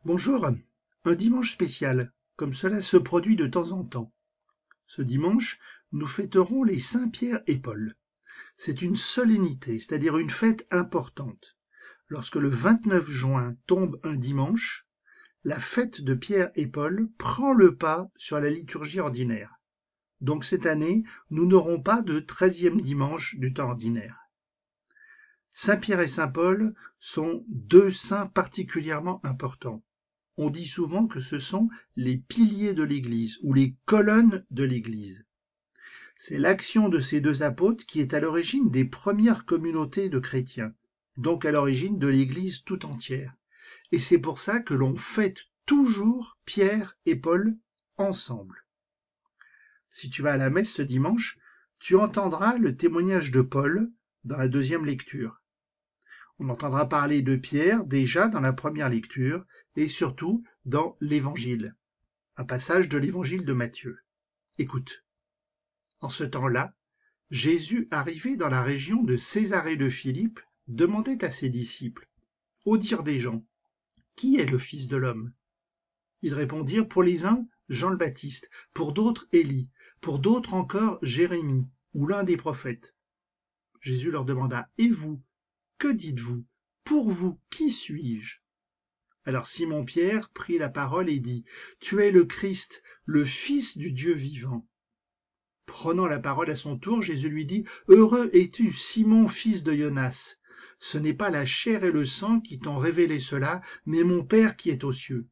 Bonjour, un dimanche spécial, comme cela se produit de temps en temps. Ce dimanche, nous fêterons les saints Pierre et Paul. C'est une solennité, c'est-à-dire une fête importante. Lorsque le 29 juin tombe un dimanche, la fête de Pierre et Paul prend le pas sur la liturgie ordinaire. Donc cette année, nous n'aurons pas de 13e dimanche du temps ordinaire. Saint Pierre et Saint Paul sont deux saints particulièrement importants. On dit souvent que ce sont les piliers de l'Église ou les colonnes de l'Église. C'est l'action de ces deux apôtres qui est à l'origine des premières communautés de chrétiens, donc à l'origine de l'Église tout entière. Et c'est pour ça que l'on fête toujours Pierre et Paul ensemble. Si tu vas à la messe ce dimanche, tu entendras le témoignage de Paul dans la deuxième lecture. On entendra parler de Pierre déjà dans la première lecture et surtout dans l'Évangile, un passage de l'Évangile de Matthieu. Écoute. En ce temps-là, Jésus, arrivé dans la région de Césarée de Philippe, demandait à ses disciples, au dire des gens, « Qui est le Fils de l'homme » Ils répondirent, pour les uns, Jean le Baptiste, pour d'autres, Élie, pour d'autres encore, Jérémie, ou l'un des prophètes. Jésus leur demanda, « Et vous, que dites-vous? Pour vous, qui suis-je » Alors Simon-Pierre prit la parole et dit, « Tu es le Christ, le Fils du Dieu vivant. » Prenant la parole à son tour, Jésus lui dit, « Heureux es-tu, Simon, fils de Jonas. Ce n'est pas la chair et le sang qui t'ont révélé cela, mais mon Père qui est aux cieux.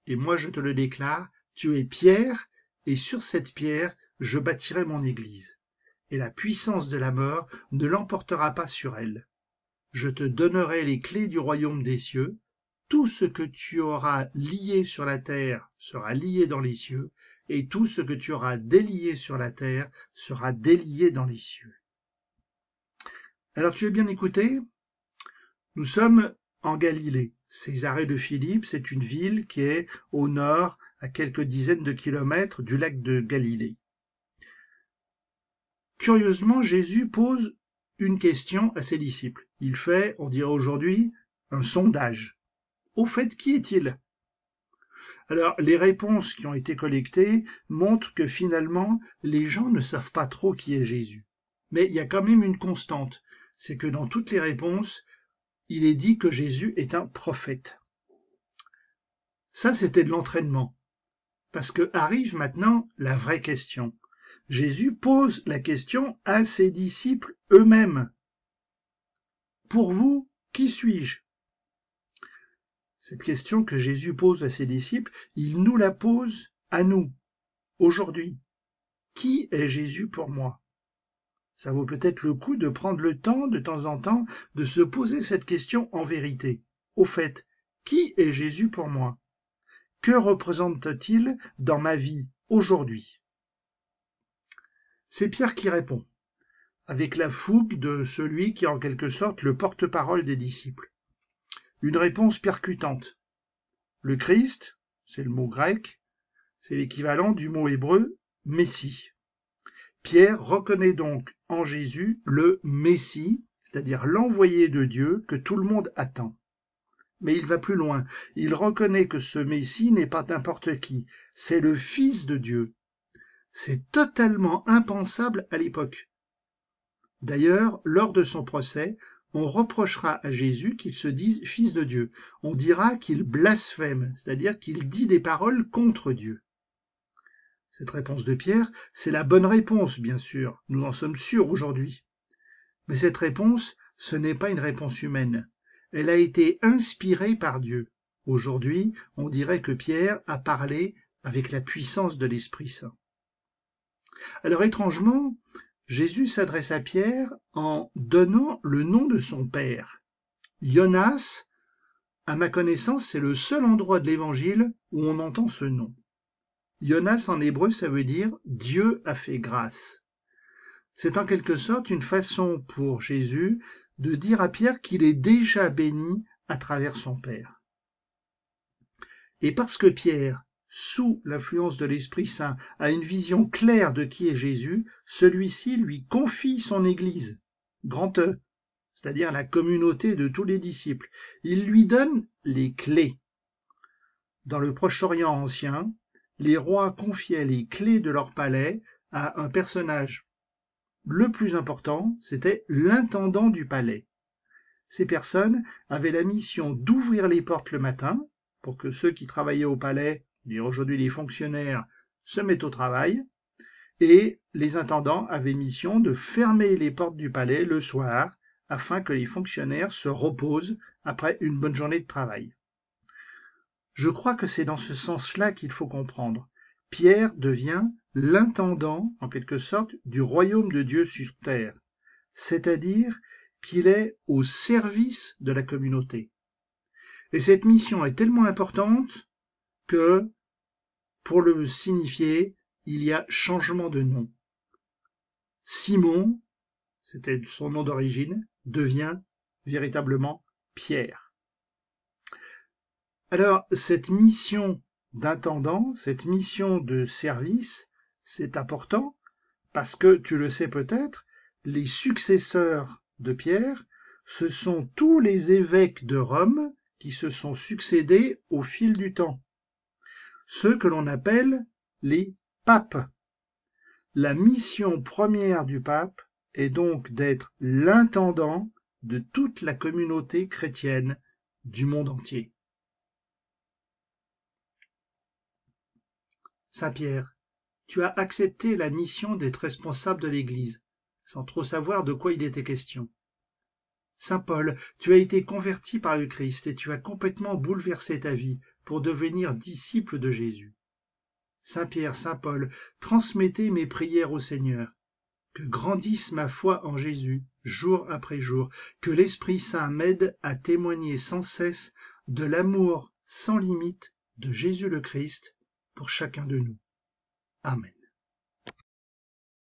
Et moi je te le déclare, tu es Pierre, et sur cette pierre je bâtirai mon église. Et la puissance de la mort ne l'emportera pas sur elle. Je te donnerai les clés du royaume des cieux. Tout ce que tu auras lié sur la terre sera lié dans les cieux, et tout ce que tu auras délié sur la terre sera délié dans les cieux. » Alors tu as bien écouté, nous sommes en Galilée. Césarée de Philippe, c'est une ville qui est au nord, à quelques dizaines de kilomètres du lac de Galilée. Curieusement, Jésus pose une question à ses disciples. Il fait, on dirait aujourd'hui, un sondage. Au fait, qui est-il ? Alors, les réponses qui ont été collectées montrent que finalement, les gens ne savent pas trop qui est Jésus. Mais il y a quand même une constante, c'est que dans toutes les réponses, il est dit que Jésus est un prophète. Ça, c'était de l'entraînement. Parce que arrive maintenant la vraie question. Jésus pose la question à ses disciples eux-mêmes. Pour vous, qui suis-je ? Cette question que Jésus pose à ses disciples, il nous la pose à nous, aujourd'hui. Qui est Jésus pour moi ? Ça vaut peut-être le coup de prendre le temps, de temps en temps, de se poser cette question en vérité. Au fait, qui est Jésus pour moi ? Que représente-t-il dans ma vie aujourd'hui ? C'est Pierre qui répond, avec la fougue de celui qui est en quelque sorte le porte-parole des disciples. Une réponse percutante. Le Christ, c'est le mot grec, c'est l'équivalent du mot hébreu Messie. Pierre reconnaît donc en Jésus le Messie, c'est-à-dire l'envoyé de Dieu que tout le monde attend. Mais il va plus loin. Il reconnaît que ce Messie n'est pas n'importe qui, c'est le Fils de Dieu. C'est totalement impensable à l'époque. D'ailleurs, lors de son procès, on reprochera à Jésus qu'il se dise Fils de Dieu. On dira qu'il blasphème, c'est-à-dire qu'il dit des paroles contre Dieu. Cette réponse de Pierre, c'est la bonne réponse, bien sûr, nous en sommes sûrs aujourd'hui. Mais cette réponse, ce n'est pas une réponse humaine. Elle a été inspirée par Dieu. Aujourd'hui, on dirait que Pierre a parlé avec la puissance de l'Esprit Saint. Alors étrangement, Jésus s'adresse à Pierre en donnant le nom de son père. Jonas, à ma connaissance, c'est le seul endroit de l'Évangile où on entend ce nom. Jonas en hébreu, ça veut dire « Dieu a fait grâce ». C'est en quelque sorte une façon pour Jésus de dire à Pierre qu'il est déjà béni à travers son Père. Et parce que Pierre, sous l'influence de l'Esprit Saint, a une vision claire de qui est Jésus, celui-ci lui confie son Église, grand E, c'est-à-dire la communauté de tous les disciples. Il lui donne les clés. Dans le Proche-Orient ancien, les rois confiaient les clés de leur palais à un personnage. Le plus important, c'était l'intendant du palais. Ces personnes avaient la mission d'ouvrir les portes le matin pour que ceux qui travaillaient au palais, et aujourd'hui les fonctionnaires, se mettent au travail, et les intendants avaient mission de fermer les portes du palais le soir afin que les fonctionnaires se reposent après une bonne journée de travail. Je crois que c'est dans ce sens-là qu'il faut comprendre. Pierre devient l'intendant, en quelque sorte, du royaume de Dieu sur terre, c'est-à-dire qu'il est au service de la communauté. Et cette mission est tellement importante que, pour le signifier, il y a changement de nom. Simon, c'était son nom d'origine, devient véritablement Pierre. Alors, cette mission d'intendant, cette mission de service, c'est important parce que, tu le sais peut-être, les successeurs de Pierre, ce sont tous les évêques de Rome qui se sont succédés au fil du temps, ceux que l'on appelle les papes. La mission première du pape est donc d'être l'intendant de toute la communauté chrétienne du monde entier. Saint Pierre, tu as accepté la mission d'être responsable de l'Église, sans trop savoir de quoi il était question. Saint Paul, tu as été converti par le Christ et tu as complètement bouleversé ta vie pour devenir disciple de Jésus. Saint Pierre, Saint Paul, transmettez mes prières au Seigneur. Que grandisse ma foi en Jésus, jour après jour, que l'Esprit Saint m'aide à témoigner sans cesse de l'amour sans limite de Jésus le Christ pour chacun de nous. Amen.